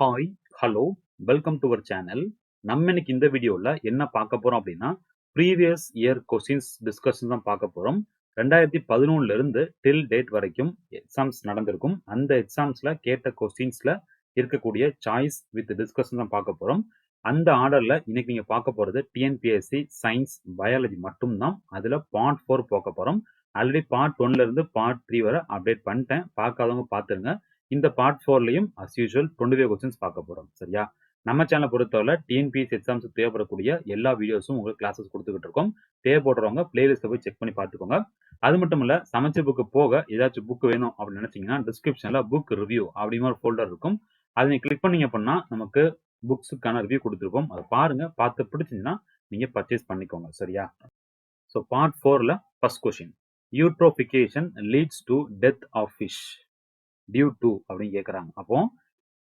Hi, hello, welcome to our channel. நம்ம இன்னைக்கு இந்த வீடியோவில் என்ன பார்க்க போகிறோம் அப்படின்னா ப்ரீவியஸ் இயர் கொஸ்டின்ஸ் டிஸ்கஷன் தான் பார்க்க போகிறோம். 2011 டில் டேட் வரைக்கும் எக்ஸாம்ஸ் நடந்திருக்கும். அந்த எக்ஸாம்ஸில் கேட்ட கொஸ்டின்ஸில் இருக்கக்கூடிய சாய்ஸ் வித் டிஸ்கஷன் தான் பார்க்க போகிறோம். அந்த ஆர்டரில் இன்னைக்கு நீங்கள் பார்க்க போகிறது டிஎன்பிஎஸ்சி சயின்ஸ் பயாலஜி மட்டும்தான். அதில் பார்ட் 4 பார்க்க போகிறோம். ஆல்ரெடி பார்ட் 1 பார்ட் 3 வரை அப்டேட் பண்ணிட்டேன். பார்க்காதவங்க பார்த்துருங்க. இந்த பார்ட் 4லையும் அஸ் யூஷுவல் 25 கொஸ்டின்ஸ் பார்க்க போகிறோம். சரியா? நம்ம சேனலை பொறுத்தவரை டிஎன்பிஎஸ்சி எக்ஸாம்ஸ் தேவைப்படக்கூடிய எல்லா வீடியோஸும் உங்களுக்கு கிளாஸஸ் கொடுத்துக்கிட்டு இருக்கோம். தேவைப்படுறவங்க பிளேலிஸ்ட்டை போய் செக் பண்ணி பார்த்துக்கோங்க. அது மட்டும் இல்லை, சமைச்ச புக்கு போக ஏதாச்சும் புக் வேணும் அப்படின்னு நினைச்சீங்கன்னா டிஸ்கிரிப்ஷனில் புக் ரிவ்யூ அப்படிங்கிற ஒரு ஃபோல்டர் இருக்கும். அதை நீங்கள் கிளிக் பண்ணீங்க அப்படின்னா நமக்கு புக்ஸுக்கான ரிவ்யூ கொடுத்துருக்கோம். அதை பாருங்க, பார்த்து பிடிச்சிங்கன்னா நீங்கள் பர்ச்சேஸ் பண்ணிக்கோங்க. சரியா? ஸோ பார்ட் 4ல் first question, eutrophication leads to death of fish due to அப்படின்னு கேட்குறாங்க. அப்போ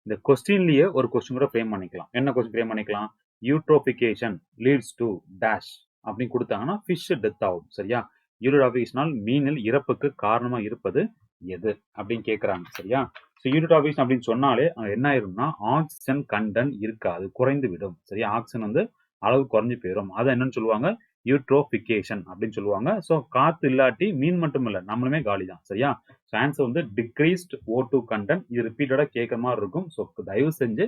இந்த கொஸ்டின்லயே ஒரு கொஸ்டின் கூட ஃப்ரேம் பண்ணிக்கலாம். என்ன கொஸ்டின் ஃப்ரேம் பண்ணிக்கலாம்? யூட்ரோஃபிகேஷன் லீட்ஸ் டு டேஷ் அப்படின்னு கொடுத்தாங்கன்னா ஃபிஷ் டெத் ஆகும். சரியா? யூட்ரோஃபிகேஷனால் மீனில் இறப்புக்கு காரணமா இருப்பது எது அப்படின்னு கேட்குறாங்க. சரியா? ஸோ யூட்ரோஃபிகேஷன் அப்படின்னு சொன்னாலே என்ன ஆயிரும்னா ஆக்சிஜன் கண்டென்ட் இருக்காது, குறைந்து விடும். சரியா? ஆக்சிஜன் அளவு குறைஞ்சு போயிடும். அதை என்னன்னு சொல்லுவாங்க? யூட்ரோஃபிகேஷன் அப்படின்னு சொல்லுவாங்க. ஸோ காத்து இல்லாட்டி மீன் மட்டும் இல்லை, நம்மளுமே காலி தான். சரியா? So answer decreased O2 content. இது ரிப்பீட்டடா கேட்குற மாதிரி இருக்கும். ஸோ தயவு செஞ்சு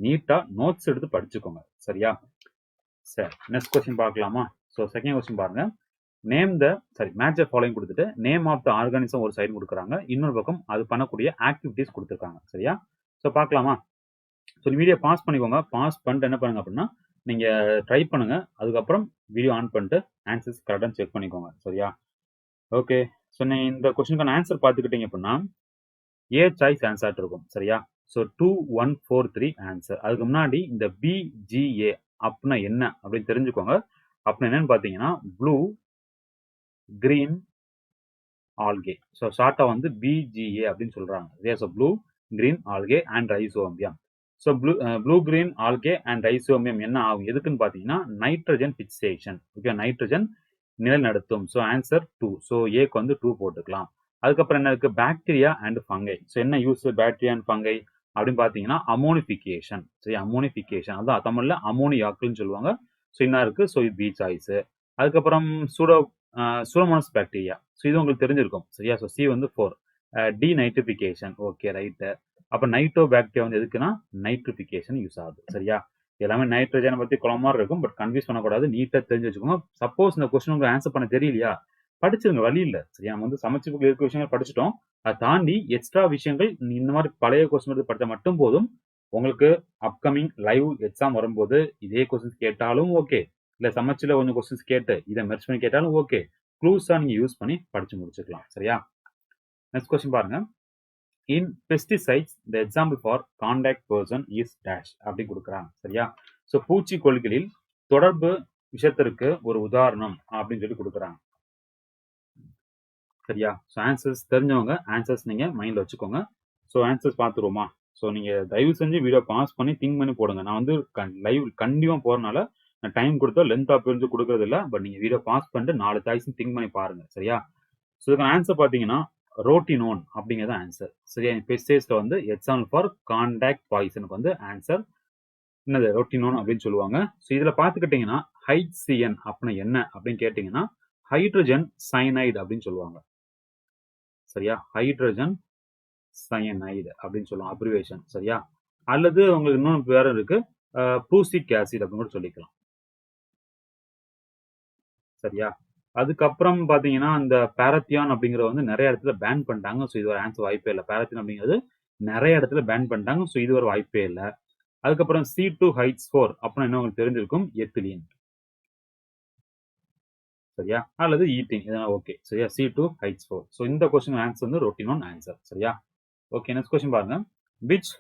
நீட்டா நோட்ஸ் எடுத்து படிச்சுக்கோங்க. சரியா? சரி, நெக்ஸ்ட் கொஸ்டின் பார்க்கலாமா? ஸோ செகண்ட் கொஸ்டின் பாருங்க. நேம் த மேட்ச் ஃபாலோயிங் கொடுத்துட்டு நேம் ஆஃப் த ஆர்கானிசம் ஒரு சைடு கொடுக்குறாங்க, இன்னொரு பக்கம் அது பண்ணக்கூடிய ஆக்டிவிட்டிஸ் கொடுத்துருக்காங்க. சரியா? ஸோ பார்க்கலாமா? ஸோ வீடியோ பாஸ் பண்ணிக்கோங்க. பாஸ் பண்ணிட்டு என்ன பண்ணுங்க அப்படின்னா நீங்க ட்ரை பண்ணுங்க. அதுக்கப்புறம் வீடியோ ஆன் பண்ணிட்டு ஆன்சர்ஸ் கரெக்டாக செக் பண்ணிக்கோங்க. சரியா? ஓகே. ஸோ இந்த கொஸ்டினுக்கான ஆன்சர் பார்த்துக்கிட்டீங்க அப்படின்னா ஏ சாய்ஸ் ஆன்சர் இருக்கும். சரியா? So 2143 answer. அதுக்கு முன்னாடி இந்த BGA அப்படின்னா என்ன அப்படின்னு தெரிஞ்சுக்கோங்க. அப்படின்னா என்னன்னு பார்த்தீங்கன்னா ப்ளூ கிரீன் ஆல்கே. ஸோ ஷார்ட்டா BGA அப்படின்னு சொல்றாங்க. சரியா? So blue green algae and rhizobium. So blue green algae and rhizobium என்ன ஆகும்? எதுக்குன்னு பார்த்தீங்கன்னா நைட்ரஜன் ஃபிக்சேஷன். ஓகே, நைட்ரஜன் நிலைநடுத்தும். So answer 2. ஸோ ஏக்கு 2 போட்டுக்கலாம். அதுக்கப்புறம் என்ன இருக்கு? Bacteria and fungi. ஸோ என்ன யூஸ் பாக்டீரியா அண்ட் ஃபங்கை அப்படின்னு பார்த்தீங்கன்னா அமோனிஃபிகேஷன். சரி, அமோனிஃபிகேஷன் அதான் தமிழ்ல அமோனியாக்குன்னு சொல்லுவாங்க. ஸோ என்ன இருக்கு? ஸோ இது பி சாய்ஸ். அதுக்கப்புறம் சூடோமோனாஸ் பாக்டீரியா. ஸோ இது உங்களுக்கு தெரிஞ்சிருக்கும். சரியா? So C 4 denitrification. Okay, right. அப்ப நைட்ரோ பாக்டீரியா எதுக்குன்னா நைட்ரிஃபிகேஷன் யூஸ் ஆகுது. சரியா? எல்லாமே நைட்ரஜனை பத்தி குளமா இருக்கும். பட் கன்ஃபியூஸ் பண்ணக்கூடாது. நீட்டா தெரிஞ்சு வச்சுக்கோங்க. சப்போஸ் இந்த கொஸ்டின் உங்களுக்கு ஆன்சர் பண்ண தெரியலையா, படிச்சிருங்க, வழி இல்லை. சரியா? நம்ம சமைச்சு புக்ல இருக்க விஷயங்கள் படிச்சுட்டோம். அதை தாண்டி எக்ஸ்ட்ரா விஷயங்கள் இந்த மாதிரி பழைய கொஸ்டின் எடுத்து படித்தா மட்டும் போதும். உங்களுக்கு அப்கமிங் லைவ் எக்ஸாம் வரும்போது இதே கொஸ்டின்ஸ் கேட்டாலும் ஓகே, இல்ல சமைச்சுல கொஞ்சம் கொஸ்டின்ஸ் கேட்டு இதை மெர்ச் பண்ணி கேட்டாலும் ஓகே, க்ளூஸா நீங்க யூஸ் பண்ணி படிச்சு முடிச்சுக்கலாம். சரியா? நெக்ஸ்ட் கொஸ்டின் பாருங்க. In pesticides, the example for contact person is dash அப்படி கொடுக்குறாங்க. சரியா? ஸோ பூச்சிக்கொல்லிகளில் தொடர்பு விஷயத்திற்கு ஒரு உதாரணம் அப்படின்னு சொல்லி கொடுக்குறாங்க. சரியா? ஸோ ஆன்சர்ஸ் தெரிஞ்சவங்க ஆன்சர்ஸ் நீங்க மைண்ட்ல வச்சுக்கோங்க. So answers பார்த்துருவோமா? ஸோ நீங்க தயவு செஞ்சு வீடியோ பாஸ் பண்ணி திங்க் பண்ணி போடுங்க. நான் லைவ் கண்டிப்பா போறதுனால நான் டைம் கொடுத்தா லென்த் ஆஃப் இருந்து கொடுக்கறது இல்லை. பட் நீங்க வீடியோ பாஸ் பண்ணிட்டு 4 சாய்ஸும் திங்க் பண்ணி பாருங்க. சரியா? ஸோ இதுக்கான ஆன்சர் பார்த்தீங்கன்னா ரோட்டினோன் அப்படிங்கிறது ஆன்சர். சரியா? பெஸ்டிசைட்ஸ்ல எக்ஸாம்பிள் ஃபார் கான்டாக்ட் பாய்சனுக்கு ஆன்சர் என்னது? ரோட்டினோன் அப்படின்னு சொல்லுவாங்க. ஸோ இதுல பாத்துக்கிட்டீங்கன்னா HCN அப்படின்னா என்ன அப்படின்னு கேட்டீங்கன்னா ஹைட்ரஜன் சயனைடு அப்படின்னு சொல்லுவாங்க. சரியா? ஹைட்ரஜன் சயனைடு அப்படின்னு சொல்லுவாங்க அப்ரிவேஷன். சரியா? அல்லது உங்களுக்கு இன்னொன்று வேற இருக்கு, ப்ரூசிக் ஆசிட் அப்படின்னு கூட சொல்லிக்கலாம். சரியா? அதுக்கப்புறம் பாத்தீங்கன்னா இந்த பாரத்தியான் அப்படிங்கிற நிறைய இடத்துல பேன் பண்ணிட்டாங்க. ஸோ இது ஒரு ஆன்சர் வாய்ப்பே இல்லை. பாரத்தியான் அப்படிங்கிறது நிறைய இடத்துல பேன் பண்ணிட்டாங்க. ஸோ இது ஒரு வாய்ப்பே இல்லை. அதுக்கப்புறம் C2H4 அப்படின்னா என்ன உங்களுக்கு தெரிஞ்சிருக்கும்? எத்திலீன். சரியா? அல்லது ஈத்தீன், இதெல்லாம் ஓகே. சரியா? C2H4. ஸோ இந்த கொஸ்டின் ஆன்சர் ரோட்டினோன் ஆன்சர். சரியா? ஓகே, நெக்ஸ்ட் கொஸ்டின் பாருங்க. Which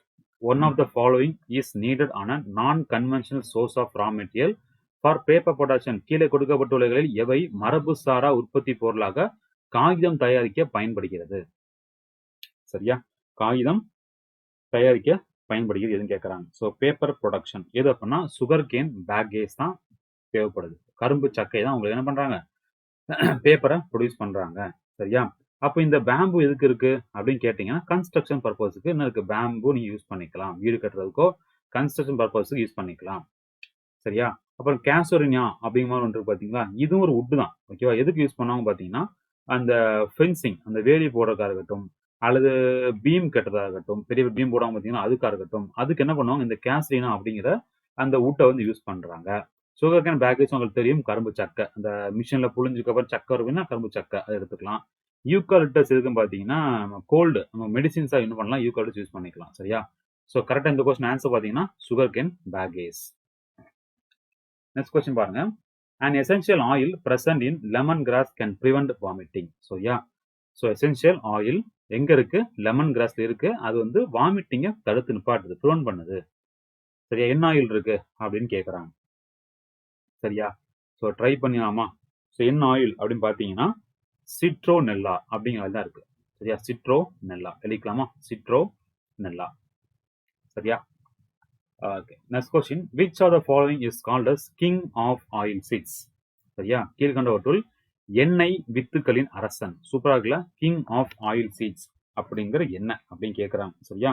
one of the following is needed on a non conventional source of raw material for paper production? கீழே கொடுக்கப்பட்டுள்ளவைகளில் எவை மரபு சாரா உற்பத்தி பொருளாக காகிதம் தயாரிக்க பயன்படுகிறது? சரியா? காகிதம் தயாரிக்க பயன்படுகிறது எதுன்னு கேட்கறாங்க. ஸோ பேப்பர் ப்ரொடக்ஷன் எது அப்படின்னா சுகர் கேன் பேக்கேஜ் தான் தேவைப்படுது. கரும்பு சக்கை தான் உங்களுக்கு என்ன பண்றாங்க? பேப்பரை ப்ரொடியூஸ் பண்றாங்க. சரியா? அப்போ இந்த பேம்பு எதுக்கு இருக்கு அப்படின்னு கேட்டீங்கன்னா கன்ஸ்ட்ரக்ஷன் பர்பஸுக்கு என்ன இருக்கு, பேம்பு நீங்க யூஸ் பண்ணிக்கலாம், வீடு கட்டுறதுக்கோ கன்ஸ்ட்ரக்ஷன் பர்பஸுக்கு யூஸ் பண்ணிக்கலாம். சரியா? அப்புறம் கேசோரினியா அப்படிங்கிற மாதிரி ஒன்று இருக்கு பாத்தீங்களா, இதுவும் ஒரு உட்டு தான். ஓகேவா? எதுக்கு யூஸ் பண்ணுவாங்க பாத்தீங்கன்னா அந்த ஃபென்சிங், அந்த வேலி போடுறதுக்காக இருக்கட்டும், அல்லது பீம் கட்டுறதா இருக்கட்டும், பெரிய பீம் போடாம பாத்தீங்கன்னா அதுக்காக இருக்கட்டும், அதுக்கு என்ன பண்ணுவாங்க, இந்த கேசரினா அப்படிங்கிற அந்த உட்டை வந்து யூஸ் பண்றாங்க. சுகர் கேன் பேக்கேஜ் உங்களுக்கு தெரியும், கரும்பு சக்கை, அந்த மிஷின்ல புழிஞ்சதுக்கு அப்புறம் சக்கை வருதுன்னா கரும்பு சக்கை, அதை எடுத்துக்கலாம். யூக்காலிப்டஸ் எதுக்குன்னு பாத்தீங்கன்னா கோல்டு, நம்ம மெடிசின்ஸா என்ன பண்ணலாம், யூக்காலிப்டஸ் யூஸ் பண்ணிக்கலாம். சரியா? ஸோ கரெக்டா இந்த கொஸ்டின் ஆன்சர் பாத்தீங்கன்னா sugar cane package. Next question பாருங்க. An essential oil present in lemongrass can prevent vomiting. So yeah. So essential oil எங்க இருக்கு, லெமன் கிராஸ்ல இருக்கு. அது வந்து வாமிட்டிங்க தடுத்து நிப்பாட்டுது, ப்ரிவென்ட் பண்ணுது. சரியா? என்ன ஆயில் இருக்கு அப்படின்னு கேக்குறாங்க. சரியா? ஸோ ட்ரை பண்ணிடலாமா? ஸோ என்ன ஆயில் அப்படின்னு பார்த்தீங்கன்னா சிட்ரோனெல்லா அப்படிங்கிறது தான் இருக்கு. சரியா? சிட்ரோனெல்லா எழுதிக்கலாமா? சிட்ரோனெல்லா. சரியா? Okay. Next question. Which are the following is called as king of oil seeds? சரியா? கீழ்கண்டவற்றுள் எண்ணெய் வித்துக்களின் அரசன். சூப்பரா இருக்குல்ல? கிங் ஆஃப் ஆயில் சீட்ஸ் அப்படிங்கிற என்ன அப்படின்னு கேட்குறாங்க. சரியா?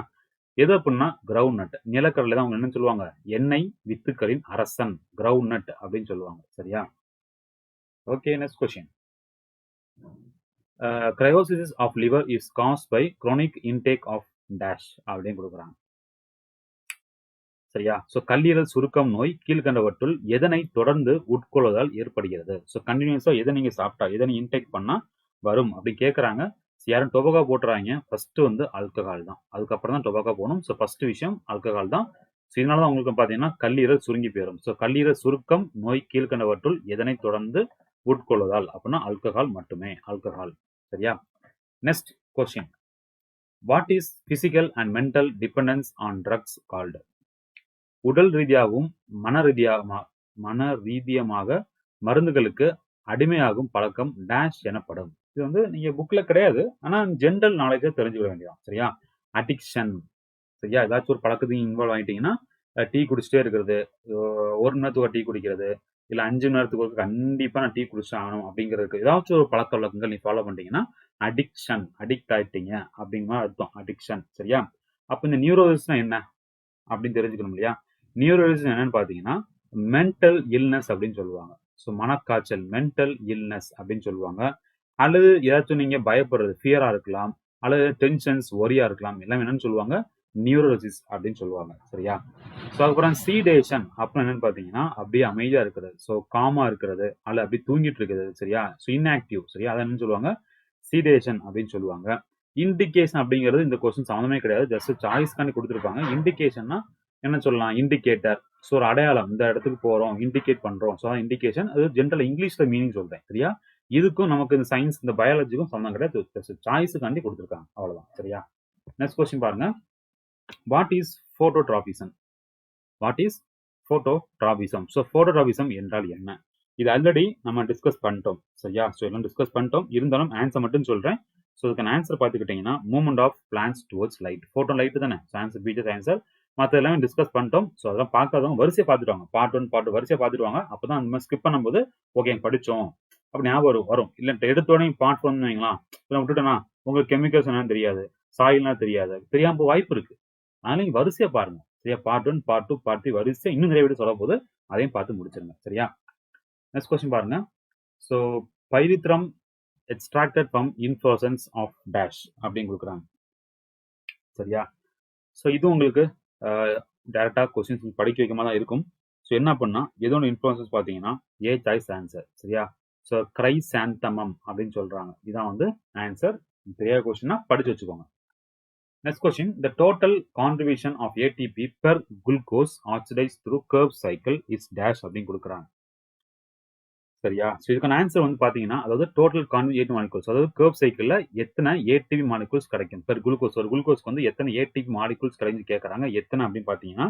எது அப்படின்னா கிரவுண்ட் நட், நிலக்கடலை தான் அவங்க என்ன சொல்லுவாங்க, எண்ணெய் வித்துக்களின் அரசன், கிரவுண்ட் நட் அப்படின்னு சொல்லுவாங்க. சரியா? Okay. Next question. Cirrhosis of liver is caused by chronic intake of dash அப்படின்னு கொடுக்குறாங்க. சரியா? ஸோ கல்லீரல் சுருக்கம் நோய் கீழ்கண்டவற்றுள் எதனை தொடர்ந்து உட்கொள்வதால் ஏற்படுகிறது? ஸோ கண்டினியூஸா எதை நீங்க சாப்பிட்டா, எதனை இன்டேக் பண்ணா வரும் அப்படி கேட்கறாங்க. யாரும் டொபாக்கோ போட்டுறாங்க, ஃபர்ஸ்ட் வந்து ஆல்கஹால் தான், அதுக்கப்புறம் தான் டொபாக்கோ போகணும். ஸோ ஃபர்ஸ்ட் விஷயம் ஆல்கஹால் தான். ஸோ இதனால தான் உங்களுக்கு பார்த்தீங்கன்னா கல்லீரல் சுருங்கி போயிடும். ஸோ கல்லீரல் சுருக்கம் நோய் கீழ்கண்டவற்றுள் எதனை தொடர்ந்து உட்கொள்வதால் அப்படின்னா ஆல்கஹால் மட்டுமே, ஆல்கஹால். சரியா? Next question. What is physical and mental dependence on drugs called? உடல் ரீதியாகவும் மன ரீதியமாக மருந்துகளுக்கு அடிமையாகும் பழக்கம் டேஷ் எனப்படும். இது வந்து நீங்க புக்ல கிடையாது, ஆனா ஜென்ரல் நாலேஜா தெரிஞ்சுக்க வேண்டியதான். சரியா? அடிக்ஷன். சரியா? ஏதாச்சும் ஒரு பழக்கத்தையும் இன்வால்வ் ஆயிட்டீங்கன்னா டீ குடிச்சிட்டே இருக்கிறது, ஒரு மணி நேரத்துக்கு டீ குடிக்கிறது, இல்ல 5 மணி நேரத்துக்கு ஒரு கண்டிப்பா நான் டீ குடிச்சு ஆகணும் அப்படிங்கிறதுக்கு ஏதாச்சும் ஒரு பழக்க வழக்கங்கள் நீ ஃபாலோ பண்ணிட்டீங்கன்னா அடிக்ஷன், அடிக்ட் ஆயிட்டீங்க அப்படிங்கிற அர்த்தம் அடிக்ஷன். சரியா? அப்ப இந்த நியூரோசிஸ்னா என்ன அப்படின்னு தெரிஞ்சுக்கணும் இல்லையா? நியூரோசிஸ் என்னன்னு பாத்தீங்கன்னா மென்டல் இல்னஸ் அப்படின்னு சொல்லுவாங்க. ஸோ மனக்காய்ச்சல், மென்டல் இல்னஸ் அப்படின்னு சொல்லுவாங்க. அல்லது ஏதாச்சும் நீங்க பயப்படுறது, ஃபியரா இருக்கலாம், அல்லது டென்ஷன்ஸ், ஒரியா இருக்கலாம். எல்லாம் என்னன்னு சொல்லுவாங்க, நியூரோசிஸ் அப்படின்னு சொல்லுவாங்க. சரியா? ஸோ அதுக்கப்புறம் சீடேஷன் அப்புறம் என்னன்னு பாத்தீங்கன்னா அப்படியே அமைதியா இருக்கிறது, ஸோ காமா இருக்கிறது, அல்ல அப்படி தூங்கிட்டு இருக்கிறது. சரியா? So inactive. சரியா? அதை என்னன்னு சொல்லுவாங்க, சீடேஷன் அப்படின்னு சொல்லுவாங்க. இண்டிகேஷன் அப்படிங்கிறது இந்த கொஸ்டின் சம்மந்தமே கிடையாது, ஜஸ்ட் சாய்ஸ்க்காண்டி கொடுத்துருப்பாங்க. இண்டிகேஷன்னா என்ன சொல்லலாம், இண்டிகேட்டர். ஸோ ஒரு அடையாளம், இந்த இடத்துக்கு போறோம், இண்டிகேட் பண்றோம். ஸோ இண்டிகேஷன், அது ஜென்ரல் இங்கிலீஷ்ல மீனிங் சொல்றேன். சரியா? இதுக்கும் நமக்கு இந்த சயின்ஸ், இந்த பயாலஜிக்கும் சம்மந்தம் கிடையாது, சாய்ஸுக்காண்டி கொடுத்துருக்காங்க, அவ்வளவுதான். சரியா? நெக்ஸ்ட் கொஸ்டின் பாருங்க. What is phototropism? What is phototropism? So phototropism என்றால் என்ன? இது ஆல்ரெடி நம்ம டிஸ்கஸ் பண்ணிட்டோம். சரியா? ஸோ எல்லாம் டிஸ்கஸ் பண்ணிட்டோம், இருந்தாலும் ஆன்சர் மட்டும் சொல்றேன். ஸோ இதுக்கான ஆன்சர் பார்த்துக்கிட்டீங்கன்னா movement of plants towards light. Photo light தானே, ஆன்சர் பீச்சஸ் ஆன்சர். மற்ற எல்லாமே டிஸ்கஸ் பண்ணிட்டோம். ஸோ அதெல்லாம் பார்க்காதவங்க வரிசையை பார்த்துட்டு வாங்க, பார்ட் 1 பார்ட் 2 வரிசையை பார்த்துட்டு வாங்க. அப்பதான் அந்த மாதிரி ஸ்கிப் பண்ணும்போது ஓகே படிச்சோம் அப்படி ஞாபகம் வரும். இல்லை எடுத்தோடனே பார்ட் 1 வைங்களா, விட்டுட்டேன்னா உங்களுக்கு கெமிக்கல்ஸ் என்னன்னு தெரியாது, சாயில்னா தெரியாது, தெரியாம வாய்ப்பு இருக்கு. அதனால நீங்க வரிசையா பாருங்க. சரியா? பார்ட் 1 பார்ட் 2 பார்ட் 3 வரிசை இன்னும் நிறைய வீடியோ சொல்ல போது, அதையும் பார்த்து முடிச்சிருங்க. சரியா? நெக்ஸ்ட் கொஸ்டின் பாருங்க. So pyrethrum extracted from inflorescence of dash அப்படின்னு கொடுக்குறாங்க. சரியா? ஸோ இது உங்களுக்கு டைரக்டா கொஸ்டின்ஸ் படிக்க வைக்கமா தான் இருக்கும். ஸோ என்ன பண்ணா எதோட இன்ஃப்ளூயன்சஸ் பார்த்தீங்கன்னா ஏ சாய்ஸ் ஆன்சர். சரியா? ஸோ கிரைசாந்தமம் அப்படின்னு சொல்றாங்க. இதான் வந்து ஆன்சர். பெரிய கொஸ்டினா படிச்சு வச்சுக்கோங்க. Next question. The total contribution of ATP per glucose oxidized through Krebs cycle is dash அப்படின்னு கொடுக்குறாங்க. சரியா? ஸோ இதுக்கான ஆன்சர் வந்து பாத்தீங்கன்னா, அதாவது டோட்டல் கான்ஜுகேட் மாலிகூல்ஸ், அதாவது கர்வ் சைக்கிள்ல எத்தனை ஏடிபி மாலிகூல்ஸ் கிடைக்கும் பெர் குளுக்கோஸ். ஒரு குளுக்கோஸ்க்கு வந்து எத்தனை ஏடிபி மாலிகூல்ஸ் கிடைக்கும் கேட்கறாங்க. எத்தனை அப்படின்னு பாத்தீங்கன்னா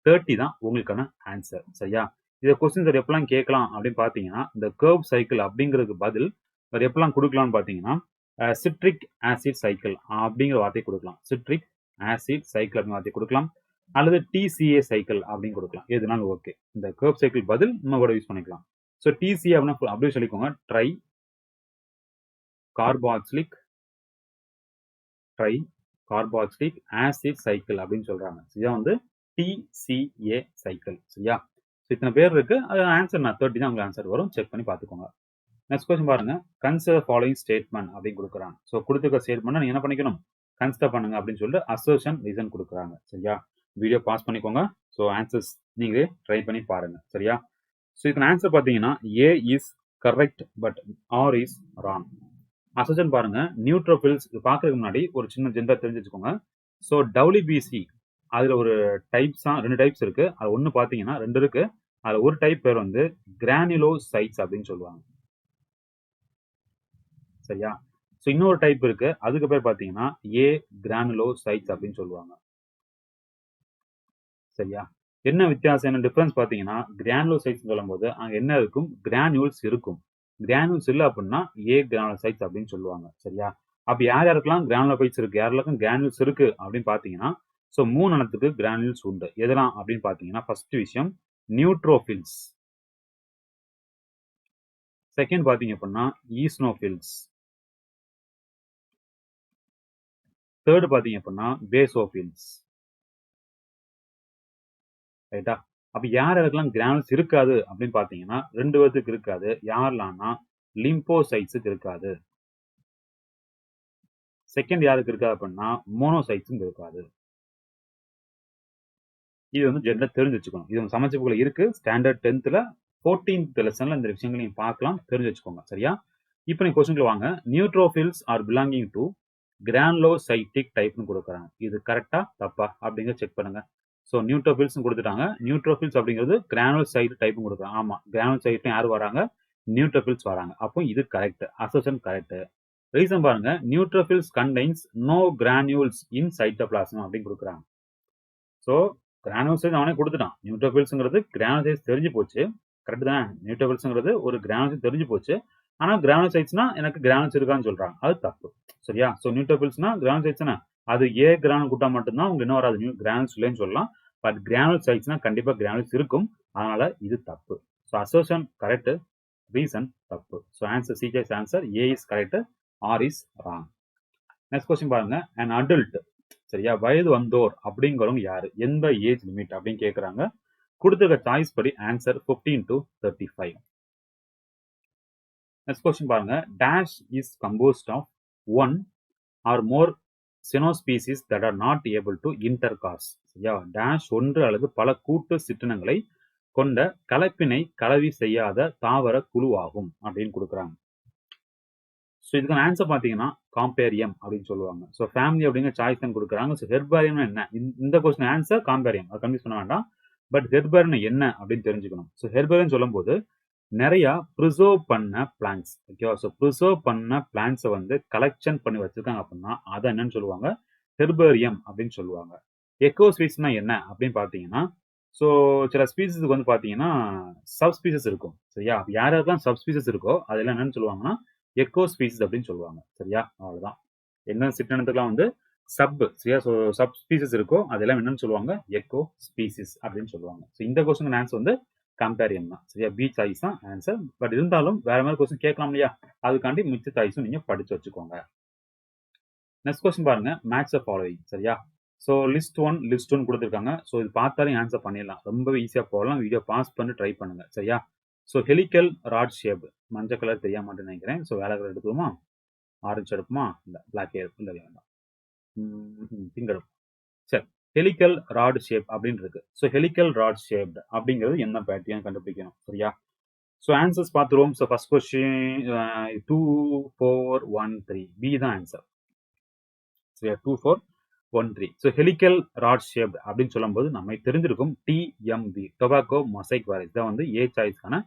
30 தான் உங்களுக்கான ஆன்சர். சரியா? இதை கொஸ்டின் எப்பெல்லாம் கேட்கலாம் அப்படின்னு பாத்தீங்கன்னா, இந்த கர்வ் சைக்கிள் அப்படிங்கிறதுக்கு பதில் எப்பெல்லாம் கொடுக்கலாம்னு பாத்தீங்கன்னா சிட்ரிக் ஆசிட் சைக்கிள் அப்படிங்கிற வார்த்தையை கொடுக்கலாம். சிட்ரிக் ஆசிட் சைக்கிள் அப்படின்னு வார்த்தையை கொடுக்கலாம், அல்லது டிசிஏ சைக்கிள் அப்படின்னு கொடுக்கலாம். எதுனாலும் ஓகே. இந்த கர்வ் சைக்கிள் பதில் நம்ம கூட யூஸ் பண்ணிக்கலாம். ஸோ டிசி அப்படின்னா அப்படியே சொல்லிக்கோங்க, tricarboxylic tricarboxylic acid cycle அப்படின்னு சொல்றாங்க. இதான் வந்து TCA சைக்கிள். சரியா? இத்தனை பேர் இருக்கு. அது ஆன்சர் நான் 30 தான் உங்களுக்கு ஆன்சர் வரும். செக் பண்ணி பார்த்துக்கோங்க. நெக்ஸ்ட் கொஸ்டின் பாருங்க. கன்சிடர் ஃபாலோயிங் ஸ்டேட்மெண்ட் அப்படின்னு கொடுக்குறாங்க. ஸோ கொடுத்துருக்க ஸ்டேட்மெண்ட் நீங்க என்ன பண்ணிக்கணும், கன்சிடர் பண்ணுங்க அப்படின்னு சொல்லிட்டு அசர்ஷன் ரீசன் கொடுக்குறாங்க. சரியா? வீடியோ பாஸ் பண்ணிக்கோங்க. ஸோ ஆன்சர்ஸ் நீங்களே ட்ரை பண்ணி பாருங்க. சரியா? ஸோ இதுக்கு ஆன்சர் பார்த்தீங்கன்னா A is correct but R is wrong. Assertion பாருங்க. நியூட்ரோஃபில்ஸ் பார்க்கறதுக்கு முன்னாடி ஒரு சின்ன ஜென்ரல் தெரிஞ்சு வச்சுக்கோங்க. ஸோ WBC அதுல ஒரு டைப்ஸா 2 டைப்ஸ் இருக்கு. அது ஒன்று பார்த்தீங்கன்னா 2 இருக்கு. அதுல ஒரு டைப் பேர் வந்து கிரானுலோசைட்ஸ் அப்படின்னு சொல்லுவாங்க. சரியா? ஸோ இன்னொரு டைப் இருக்கு. அதுக்கு பேர் பார்த்தீங்கன்னா A கிரானுலோசைட்ஸ் அப்படின்னு சொல்லுவாங்க. சரியா? என்ன வித்தியாசம், என்ன டிஃபரன்ஸ் பார்த்தீங்கன்னா கிரானுலோசைட்ஸ் சொல்லும்போது அங்க என்ன இருக்கும், கிரானுல்ஸ் இருக்கும். கிரானுல்ஸ் இல்லை அப்படின்னா A கிரானுலோசைட்ஸ் அப்படின்னு சொல்லுவாங்க. சரியா? அப்ப யார் யாருக்கெல்லாம் கிரானுலோசைட்ஸ் இருக்கு, யாருக்கெல்லாம் கிரானுல்ஸ் இருக்கு அப்படின்னு பார்த்தீங்கன்னா ஸோ 3 இனத்துக்கு கிரானுல்ஸ் உண்டு. எதெல்லாம் அப்படின்னு பார்த்தீங்கன்னா ஃபர்ஸ்ட் விஷயம் நியூட்ரோஃபில்ஸ், செகண்ட் பார்த்தீங்க அப்படின்னா ஈஸ்னோஃபில்ஸ், தேர்ட் பார்த்தீங்க அப்படின்னா பேசோஃபில்ஸ். ரைட்டா? அப்ப யார் யாருக்கெல்லாம் கிரானுல்ஸ் இருக்காது அப்படின்னு பார்த்தீங்கன்னா 2 பேருக்கு இருக்காது. யாரெல்லாம்னா லிம்போசைட்ஸுக்கு இருக்காது. செகண்ட் யாருக்கு இருக்காது அப்படின்னா மோனோசைட்ஸும் இருக்காது. இது வந்து ஜென்ரல் தெரிஞ்சு வச்சுக்கணும். இது சமச்ச புக்ல இருக்கு. ஸ்டாண்டர்ட் 10th 14th லெசன்ல இந்த விஷயங்களை நீங்க பார்க்கலாம், தெரிஞ்சு வச்சுக்கோங்க. சரியா? இப்போ நீங்க கொஸ்டின்ல வாங்க. நியூட்ரோஃபில்ஸ் ஆர் பிலாங்கிங் டு கிரானுலோசைட்டிக் டைப்னு கொடுக்குறாங்க. இது கரெக்டா தப்பா அப்படிங்கறத செக் பண்ணுங்க. ஸோ நியூட்ரோஃபில்ஸ் கொடுத்துட்டாங்க. நியூட்ரோஃபில்ஸ் அப்படிங்கிறது கிரானுலோசைட் டைப் கொடுக்குறாங்க. ஆமா, கிரானுலோசைட்ல யார் வராங்க, நியூட்ரோஃபில்ஸ் வராங்க. அப்போ இது கரெக்ட், அசர்ஷன் கரெக்ட். ரீசன் பாருங்க, நியூட்ரோஃபில்ஸ் கண்டைன்ஸ் நோ கிரானுல்ஸ் இன் சைட்டோபிளாசம் அப்படின்னு கொடுக்குறாங்க. ஸோ கிரானுலோசைட் அவனே கொடுத்துட்டான். நியூட்ரோஃபில்ஸ்ங்கிறது கிரானுலோசைட்ஸ் தெரிஞ்சு போச்சு. கரெக்ட் தான். நியூட்ரோஃபில்ஸ்ங்கிறது ஒரு கிரானுலோசைட் தெரிஞ்சு போச்சு. ஆனா கிரானுலோசைட்ஸ்னா எனக்கு கிரானுல்ஸ் இருக்கான்னு சொல்றாங்க. அது தப்பு. சரியா? ஸோ நியூட்ரோஃபில்ஸ்னா கிரானுலோசைட்ஸ்னா அது ஏ கிரானுல் கூட்டா மட்டும்தான் உங்களுக்கு என்ன வராது, கிரானுல்ஸ் இல்லைன்னு சொல்லலாம். பட் கிரானுலோசைட்ஸ்னா கண்டிப்பா கிரானுல்ஸ் இருக்கும். அதனால இது தப்பு. ஸோ அசர்ஷன் கரெக்ட், ரீசன் தப்பு. ஸோ ஆன்சர் சிஜேஸ் answer A is correct, R is wrong. Next question பாருங்க. an adult, சரியா, வயது வந்தோர் அப்படிங்கிறவங்க யாரு, எந்த ஏஜ் லிமிட் அப்படின்னு கேட்கறாங்க. கொடுத்துருக்க சாய்ஸ் படி ஆன்சர் 15 to 35. நெக்ஸ்ட் கொஸ்டின் பாருங்க. Dash is composed of one or more coenospecies that are not able to intercross. சரியா? டேஷ் ஒன்று அல்லது பல கூட்டு சிற்றினங்களை கொண்ட கலப்பினை கலவி செய்யாத தாவர குழுவாகும் அப்படின்னு கொடுக்குறாங்க. ஸோ இதுக்கான ஆன்சர் பார்த்தீங்கன்னா காம்பேரியம் அப்படின்னு சொல்லுவாங்க. ஸோ ஃபேமிலி அப்படிங்கிற சாய்ஸ் தான் கொடுக்குறாங்க. ஸோ ஹெர்பாரியம் என்ன, இந்த கொஸ்டின் ஆன்சர் காம்பேரியம், அது கன்ஃபியூஸ் பண்ண வேண்டாம். பட் ஹெர்பாரியம் என்ன அப்படின்னு தெரிஞ்சுக்கணும். ஸோ ஹெர்பாரியம் சொல்லும்போது நிறைய ப்ரிசர்வ் பண்ண பிளான்ஸ். ஓகேவா? ஸோ ப்ரிசர்வ் பண்ண பிளான்ஸை வந்து கலெக்ஷன் பண்ணி வச்சிருக்காங்க அப்படின்னா அதை என்னன்னு சொல்லுவாங்க, ஹெர்பேரியம் அப்படின்னு சொல்லுவாங்க. எக்கோ ஸ்பீசிஸ்னா என்ன அப்படின்னு பார்த்தீங்கன்னா, ஸோ சில ஸ்பீசிஸ்க்கு வந்து பார்த்தீங்கன்னா சப் ஸ்பீசஸ் இருக்கும். சரியா? யார் யாருக்கெல்லாம் சப் ஸ்பீசஸ் இருக்கோ அதெல்லாம் என்னன்னு சொல்லுவாங்கன்னா எக்கோ ஸ்பீசிஸ் அப்படின்னு சொல்லுவாங்க. சரியா? அவ்வளவுதான். என்ன சிற்றினத்துக்குலாம் வந்து சப், சரியா, ஸோ சப் ஸ்பீசிஸ் இருக்கோ அதெல்லாம் என்னன்னு சொல்லுவாங்க, எக்கோ ஸ்பீசிஸ் அப்படின்னு சொல்லுவாங்க. ஸோ இந்த கொஸ்டின் ஆன்சர் வந்து கம்பேரியம் தான். சரியா? பி சாய்ஸ் தான் ஆன்சர். பட் இருந்தாலும் வேற மாதிரி கொஸ்டின் கேட்கலாம் இல்லையா, அதுக்காண்டி மிச்ச சாய்ஸும் நீங்க படிச்சு வச்சுக்கோங்க. நெக்ஸ்ட் கொஸ்டின் பாருங்க. Match the following. சரியா? ஸோ லிஸ்ட் 1 லிஸ்ட் 2 கொடுத்துருக்காங்க. ஸோ இது பார்த்தாலே ஆன்சர் பண்ணிடலாம், ரொம்ப ஈஸியா போகலாம். வீடியோ பாஸ் பண்ணி ட்ரை பண்ணுங்க. சரியா? ஸோ ஹெலிக்கல் ராட் ஷேப், மஞ்சள் கலர் தெரிய மாட்டேன்னு நினைக்கிறேன். ஸோ வேலை கலர் எடுத்துக்குமா, ஆரஞ்சு எடுக்குமா, இல்லை பிளாக் இல்லை வேண்டாம், பிங்க் எடுக்கும். சரி, ஹெலிக்கல் ராட் ஷேப் அப்படின்னு இருக்கு. ஸோ ஹெலிக்கல் ராட் ஷேப் அப்படிங்கிறது என்ன பேட்டர்ன் கண்டுபிடிக்கணும். சரியா? ஸோ ஆன்சர்ஸ் பார்த்துருவோம். ஸோ ஃபர்ஸ்ட் கொஸ்டின் 2 4 1 3 பி தான் ஆன்சர். சரியா? 2 4 1 3. ஸோ ஹெலிக்கல் ராட் ஷேப் அப்படின்னு சொல்லும்போது நம்ம தெரிஞ்சிருக்கும் TMV, டொபாக்கோ மொசைக் வைரஸ் தான் வந்து ஏ சாய்ஸ்க்கான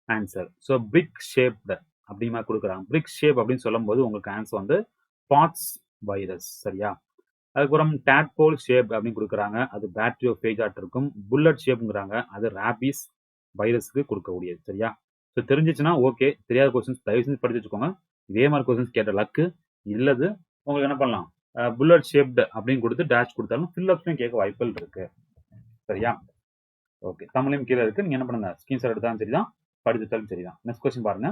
ஆன்சர். ஸோ பிரிக் ஷேப்டு அப்படிமா கொடுக்குறாங்க. பிரிக் ஷேப் அப்படின்னு சொல்லும்போது உங்களுக்கு ஆன்சர் வந்து பாட்ஸ் வைரஸ். சரியா? அதுக்கப்புறம் டேட்போல் ஷேப் அப்படின்னு கொடுக்குறாங்க, அது பேட்டரியோ பேஜாட் இருக்கும். புல்லட் ஷேப்ங்கிறாங்க, அது ரேபிஸ் வைரஸ்க்கு கொடுக்கக்கூடியது. சரியா? ஸோ தெரிஞ்சிச்சுன்னா ஓகே, தெரியாத கொஸ்டின்ஸ் தயவு செஞ்சு படிச்சு வச்சுக்கோங்க. இதே மாதிரி கொஸ்டின்ஸ் கேட்ட லக்கு இல்லது உங்களுக்கு என்ன பண்ணலாம், புல்லட் ஷேப்டு அப்படின்னு கொடுத்து டேஷ் கொடுத்தாலும் ஃபில்லப்ஸ்லையும் கேட்க வாய்ப்புகள் இருக்கு. சரியா? ஓகே, தமிழையும் கீழே இருக்கு, நீங்க என்ன பண்ணுங்க, ஸ்கிரீன்ஷாட் எடுத்தாலும் சரிதான், படிச்சுட்டாலும் சரிதான். நெக்ஸ்ட் கொஸ்டின் பாருங்க.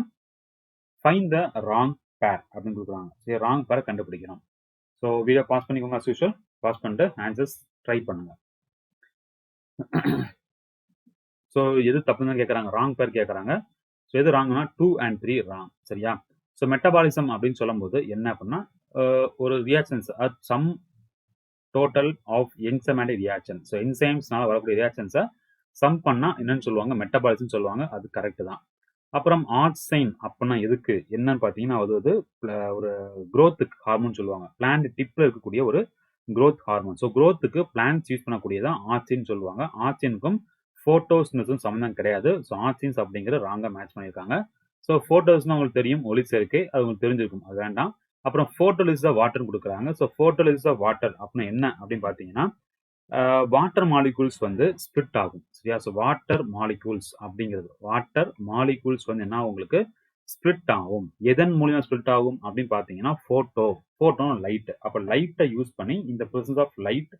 ஃபைண்ட் த ராங் பேர் அப்படின்னு கொடுக்குறாங்க. சரி, ராங் பேரை கண்டுபிடிக்கணும். ஸோ வீடியோ பாஸ் பண்ணிக்கோங்க as usual. பாஸ் பண்ணிட்டு ஆன்சர்ஸ் ட்ரை பண்ணுங்க. ஸோ எது தப்புன்னு தான் கேட்குறாங்க, ராங் பேர் கேட்குறாங்க. ஸோ எது ராங்னா 2 and 3 ராங். சரியா? ஸோ மெட்டபாலிசம் அப்படின்னு சொல்லும்போது என்ன அப்படின்னா ஒரு reactions sum total of enzymatic reaction. So என்சைம்ஸ்னால வரக்கூடிய ரியாக்ஷன்ஸை சம் பண்ணா என்னன்னு சொல்லுவாங்க, மெட்டபாலிசம் சொல்லுவாங்க. அது கரெக்ட் தான். அப்புறம் ஆர்ட்சைன் அப்படின்னா எதுக்கு என்னன்னு பார்த்தீங்கன்னா அது வந்து ஒரு growth ஹார்மோன் சொல்லுவாங்க. பிளான்ட் டிப்ல இருக்கக்கூடிய ஒரு growth ஹார்மோன். ஸோ growthக்கு பிளான்ட்ஸ் யூஸ் பண்ணக்கூடியதான் ஆர்ட்சின் சொல்லுவாங்க. ஆர்ட்சினுக்கும் ஃபோட்டோஸ்னஸும் சம்மந்தம் கிடையாது. ஸோ ஆர்ட்சின்ஸ் அப்படிங்கிற ராங்கா மேட்ச் பண்ணியிருக்காங்க. ஸோ ஃபோட்டோஸ்னா உங்களுக்கு தெரியும், ஒளி சேர்க்கை, அது உங்களுக்கு தெரிஞ்சிருக்கும், அது வேண்டாம். அப்புறம் ஃபோட்டோலிசிஸ் ஆஃப் வாட்டர்னு கொடுக்குறாங்க. ஸோ ஃபோட்டோலிசிஸ் ஆஃப் வாட்டர் அப்படின்னா என்ன அப்படின்னு பார்த்தீங்கன்னா வாட்டர் மாலிகூல்ஸ் வந்து ஸ்பிளிட் ஆகும். சரியா? ஸோ வாட்டர் மாலிகூல்ஸ் அப்படிங்கிறது வாட்டர் மாலிகூல்ஸ் வந்து என்ன உங்களுக்கு ஸ்பிளிட் ஆகும். எதன் மூலியமா ஸ்பிளிட் ஆகும் அப்படின்னு பார்த்தீங்கன்னா ஃபோட்டோ லைட். அப்போ லைட்டை யூஸ் பண்ணி இந்த process of light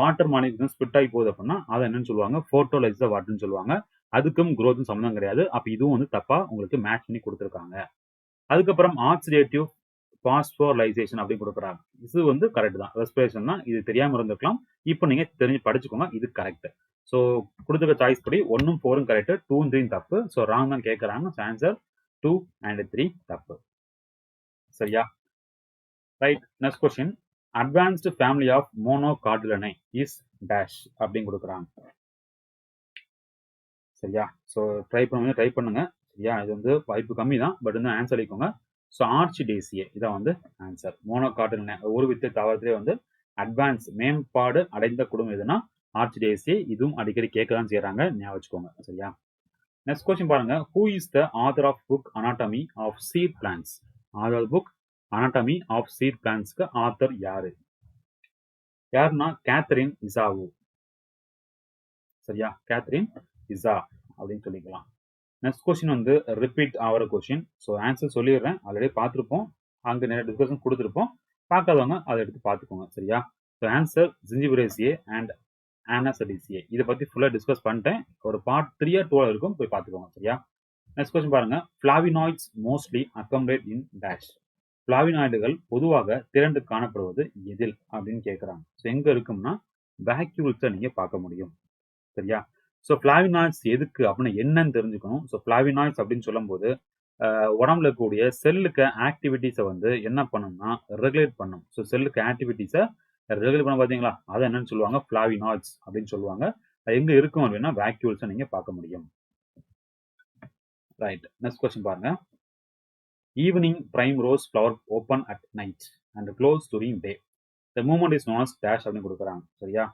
water molecules split ஆகி போகுது அப்படின்னா அதை என்னன்னு சொல்லுவாங்க, ஃபோட்டோலைசிஸ் ஆஃப் வாட்டர்னு சொல்லுவாங்க. அதுக்கும் growthம் சம்மந்தம் கிடையாது. அப்போ இதுவும் வந்து தப்பா உங்களுக்கு மேட்ச் பண்ணி கொடுத்துருக்காங்க. அதுக்கப்புறம் ஆக்சிடேட்டிவ் பாஸ்போரைசேஷன் அப்படின்னு கொடுக்குறாங்க. இது வந்து கரெக்ட் தான். ரெஸ்பிரேஷன் தான். இது தெரியாம இருந்திருக்கலாம். இப்போ நீங்க தெரிஞ்சு படிச்சுக்கோங்க, இது கரெக்ட். ஸோ கொடுத்துருக்க சாய்ஸ் படி 1ம் 4ம் கரெக்ட், 2ம் 3ம் தப்பு. ஸோ ராங் தான் கேட்கறாங்க. ஆன்சர் 2 and 3 தப்பு. சரியா? Right. Next question. Advanced family of monocotyledonae is dash அப்படின்னு கொடுக்குறாங்க. சரியா? ஸோ ட்ரை பண்ணுங்க. சரியா? இது வந்து வாய்ப்பு கம்மி தான், பட் வந்து ஆன்சர் அளிக்கோங்க. ஸோ ஆர்ச்சிடேசியே இதான் வந்து ஆன்சர். மோனோகார்டில் ஒரு வித்து தாவரத்திலே வந்து அட்வான்ஸ் மேம்பாடு அடைந்த குடும்பம் எதுனா ஆர்ச்சிடேசியே. இதுவும் அடிக்கடி கேட்க தான் செய்யறாங்க, ஞாபகம் வச்சுக்கோங்க. சரியா? நெக்ஸ்ட் கொஸ்டின் பாருங்க. Who is the author of book anatomy of seed plants? Author book anatomy of seed பிளான்ஸ்க்கு ஆத்தர் யாரு? யாருன்னா கேத்தரின் இசாவு. சரியா? கேத்தரின் இசா அப்படின்னு சொல்லிக்கலாம். நெக்ஸ்ட் கொஸ்டின் வந்து ரிப்பீட் ஆகிற கொஸ்டின். ஸோ ஆன்சர் சொல்லிடுறேன், ஆல்ரெடி பார்த்துருப்போம், அங்கே நிறைய டிஸ்கஷன் கொடுத்துருப்போம். பார்க்காதவங்க அதை எடுத்து பார்த்துக்கோங்க. சரியா? So answer zingiberaceae and anacardiaceae. இதை பற்றி ஃபுல்லாக டிஸ்கஸ் பண்ணிட்டேன். ஒரு பார்ட் 3 or 2 இருக்கும், போய் பார்த்துக்கோங்க. சரியா? நெக்ஸ்ட் கொஸ்டின் பாருங்க. ஃபிளாவினாய்ட்ஸ் மோஸ்ட்லி அக்கம்டேட் இன் டேஷ். ஃபிளாவினாய்டுகள் பொதுவாக திரண்டு காணப்படுவது எதில் அப்படின்னு கேட்குறாங்க. ஸோ எங்கே இருக்கும்னா வேக்யூல்ஸை நீங்கள் பார்க்க முடியும். சரியா? ஸோ ஃபிளாவினாய்ட்ஸ் எதுக்கு அப்படின்னு என்னன்னு தெரிஞ்சுக்கணும். ஸோ ஃபிளாவினாய்ட்ஸ் அப்படின்னு சொல்லும்போது உடம்புல இருக்கக்கூடிய செல்லுக்கு ஆக்டிவிட்டிஸை வந்து என்ன பண்ணும்னா ரெகுலேட் பண்ணும். ஸோ செல்லுக்கு ஆக்டிவிட்டிஸை ரெகுலேட் பண்ண பார்த்தீங்களா, அதை என்னன்னு சொல்லுவாங்க, ஃபிளாவினாய்ட்ஸ் அப்படின்னு சொல்லுவாங்க. அது எங்கே இருக்கும் அப்படின்னா வேக்யூல்ஸை நீங்கள் பார்க்க முடியும். ரைட். நெக்ஸ்ட் கொஸ்டின் பாருங்க. Evening primrose flower open at night and close during day. The movement is known as dash அப்படின்னு கொடுக்குறாங்க. சரியா?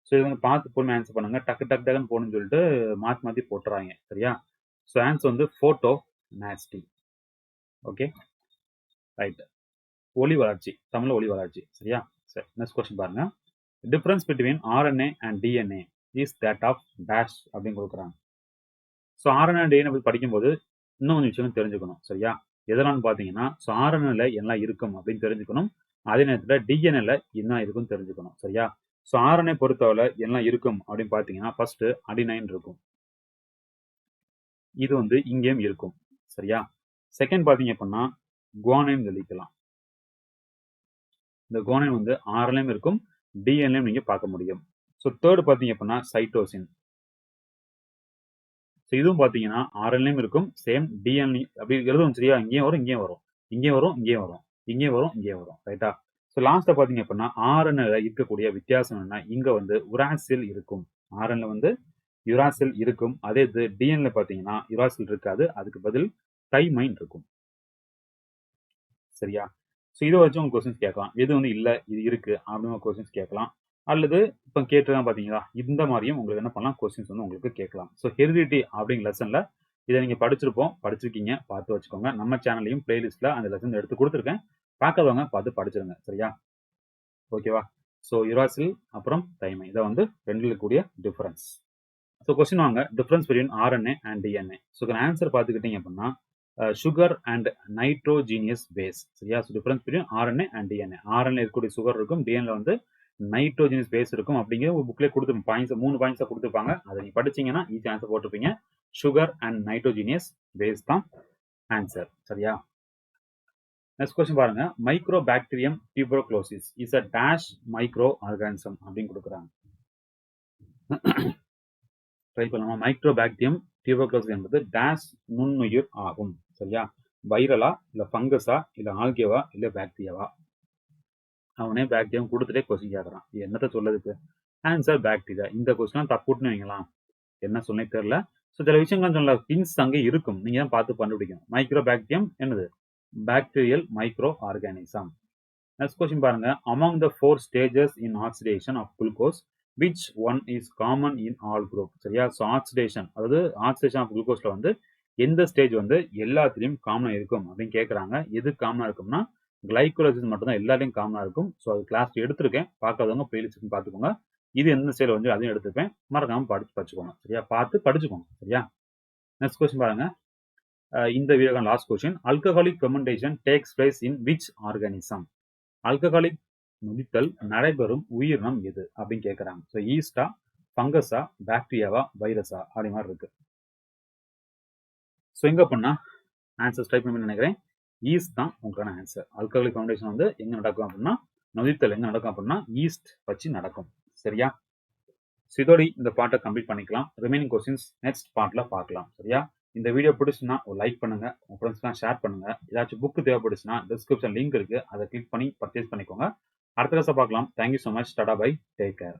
ஸோ இது வந்து பார்த்து பொறுமை ஆன்சர் பண்ணுங்க. டக்குன்னு போகணும்னு சொல்லிட்டு மாற்றி போட்டுறாங்க. சரியா? ஸோ ஆன்சர் வந்து ஃபோட்டோ நாஸ்டி. Okay, right. ஒளி வளர்ச்சி, தமிழ்ல ஒளி வளர்ச்சி. சரியா? சரி. நெக்ஸ்ட் கொஸ்டின் பாருங்க. Difference between RNA and DNA is that of dash அப்படின்னு கொடுக்குறாங்க. ஸோ RNA அண்ட் DNA பற்றி படிக்கும்போது இன்னும் கொஞ்சம் விஷயம் தெரிஞ்சுக்கணும். சரியா? எதெல்லாம் பார்த்தீங்கன்னா ஸோ RNAல எல்லாம் இருக்கும் அப்படின்னு தெரிஞ்சுக்கணும். அதே நேரத்தில் DNAல என்ன இருக்குன்னு தெரிஞ்சுக்கணும். சரியா? ஸோ RNA பொறுத்தவரை எல்லாம் இருக்கும் அப்படின்னு பார்த்தீங்கன்னா ஃபர்ஸ்ட் அடினைன் இருக்கும். இது வந்து இங்கேயும் இருக்கும். சரியா? செகண்ட் பார்த்தீங்க அப்படின்னா குவானைன் எழுதிக்கலாம். இந்த குவானைன் வந்து RNAலையும் இருக்கும், DNAலையும் நீங்க பார்க்க முடியும். ஸோ தேர்ட் பார்த்தீங்க அப்படின்னா சைட்டோசின். ஸோ இதுவும் பார்த்தீங்கன்னா RNAலையும் இருக்கும், சேம் DNA அப்படி எழுதும். சரியா? இங்கேயும் வரும், இங்கேயும் வரும், இங்கேயும் வரும், இங்கேயும் வரும், இங்கேயும் வரும், இங்கேயும் வரும். ரைட்டா? ஸோ லாஸ்ட்டா பார்த்தீங்க அப்படின்னா RNAல இருக்கக்கூடிய வித்தியாசம் என்ன, இங்க வந்து உராசில் இருக்கும். RNAல வந்து யுராசில் இருக்கும். அதே இது DNAல பார்த்தீங்கன்னா யுராசில் இருக்காது, அதுக்கு பதில் தைமைன் இருக்கும். சரியா? ஸோ இதை வச்சு உங்களுக்கு கொஸ்டின்ஸ் கேட்கலாம். எது வந்து இல்லை இது இருக்கு அப்படின்னு கொஸ்டின்ஸ் கேட்கலாம். அல்லது இப்போ கேட்டுதான் பார்த்தீங்களா, இந்த மாதிரியும் உங்களுக்கு என்ன பண்ணலாம், கொஸ்டின்ஸ் வந்து உங்களுக்கு கேட்கலாம். ஸோ ஹெரிடிட்டி அப்படிங்கிற லெசன்ல இதை நீங்க படிச்சிருக்கீங்க, பார்த்து வச்சுக்கோங்க. நம்ம சேனல்லையும் பிளேலிஸ்ட்ல அந்த லெசன் எடுத்து கொடுத்துருக்கேன், பார்க்காதவங்க பார்த்து படிச்சிருங்க. சரியா? ஓகேவா? ஸோ யுராசில் அப்புறம் தைமை, இதை வந்து ரெண்டுல கூடிய டிஃபரன்ஸ். ஸோ கொஸ்டின் வாங்க. Difference between RNA and DNA. So answer பார்த்துக்கிட்டீங்க அப்படின்னா சுகர் அண்ட் நைட்ரோஜீனியஸ் பேஸ். சரியா? So difference between RNA and DNA. RNA இருக்கக்கூடிய சுகர் இருக்கும், DNA வந்து நைட்ரோஜினஸ் பேஸ் இருக்கும். அப்படிங்கிற ஒரு புக்லேயே கொடுத்துருப்போம். பாயிண்ட்ஸ் 3 பாயிண்ட்ஸை கொடுத்துருப்பாங்க. அதை நீங்க படிச்சீங்கன்னா ஈஸி ஆன்சர் போட்டிருப்பீங்க. சுகர் அண்ட் நைட்ரோஜீனியஸ் பேஸ் தான் ஆன்சர். சரியா? நெக்ஸ்ட் கொஸ்டின் பாருங்க, mycobacterium tuberculosis is a dash microorganism அப்படின்னு கொடுக்குறாங்க. ட்ரை பண்ணலாமா? மைக்ரோபாக்டீரியம் டியூபர்குலோசிஸ் என்பது டேஷ் நுண்ணுயிர் ஆகும். சரியா? வைரலா, இல்ல ஃபங்கஸா, இல்ல ஆல்கேவா, இல்ல பாக்டீரியாவா? அவனே பாக்டீரியம் கொடுத்துட்டே கொஸ்டின் கேட்கறான். என்னத்த சொல்லதுக்கு? Answer bacteria. இந்த கொஸ்டின் தப்புன்னு வைங்களா, என்ன சொன்னே தெரியல. ஸோ சில விஷயங்கள் சொல்ல திங்ஸ் அங்கே இருக்கும், நீங்க தான் பார்த்து கண்டுபிடிக்கணும். மைக்ரோபாக்டீரியம் என்னது? Bacterial micro organism. Next question பாருங்க, among the 4 stages in oxidation of glucose which one is common in all group? சரியா? ஸோ ஆக்சிடேஷன், அதாவது ஆக்சிடேஷன் ஆஃப் குளுக்கோஸ்ல வந்து எந்த ஸ்டேஜ் வந்து எல்லாத்துலயும் காமனா இருக்கும் அப்படின்னு கேட்கறாங்க. எது காமனா இருக்கும்னா கிளைகோலிசிஸ் மட்டும் தான் எல்லாத்தையும் காமனா இருக்கும். ஸோ அது கிளாஸ் எடுத்திருக்கேன், பார்க்காதவங்க பிளேலிஸ்ட் பார்த்துக்கோங்க. இது எந்த ஸ்டேஜ் வந்து அதையும் எடுத்துப்பேன், மறக்காம படிச்சுக்கோங்க. சரியா? பார்த்து படிச்சுக்கோங்க. சரியா? நெக்ஸ்ட் கொஸ்டின் பாருங்க, இந்த video last question, alcoholic fermentation takes place in which organism? Alcoholic நொதித்தல் நடைபெறும் உயிரினம் எது அப்படின்னு கேட்கறாங்க. ஸோ ஈஸ்டா, ஃபங்கஸா, பாக்டீரியாவா, வைரஸா அப்படி மாதிரி இருக்கு. ஸோ எங்க பண்ணா ஆன்சர் டைப் பண்ணி நினைக்கிறேன். ஈஸ்ட் தான் உங்களுக்கான ஆன்சர். ஆல்கஹாலிக் ஃபவுண்டேஷன் வந்து எங்க நடக்கும் அப்படின்னா, நொதித்தல் எங்க நடக்கும் அப்படின்னா ஈஸ்ட் வச்சு நடக்கும். சரியா? இதோட இந்த பாட்டை கம்ப்ளீட் பண்ணிக்கலாம். ரிமைனிங் கொஸ்டின்ஸ் நெக்ஸ்ட் பார்ட்ல பார்க்கலாம். சரியா? இந்த வீடியோ பிடிச்சுன்னா ஒரு லைக் பண்ணுங்க, உங்க ஃப்ரெண்ட்ஸ்லாம் ஷேர் பண்ணுங்க. ஏதாச்சும் புக் தேவைப்படுச்சுன்னா டிஸ்கிரிப்ஷன் லிங்க் இருக்கு, அதை கிளிக் பண்ணி பர்ச்சேஸ் பண்ணிக்கோங்க. அடுத்த கிளாஸை பார்க்கலாம். Thank you so much. Tata bye. Take care.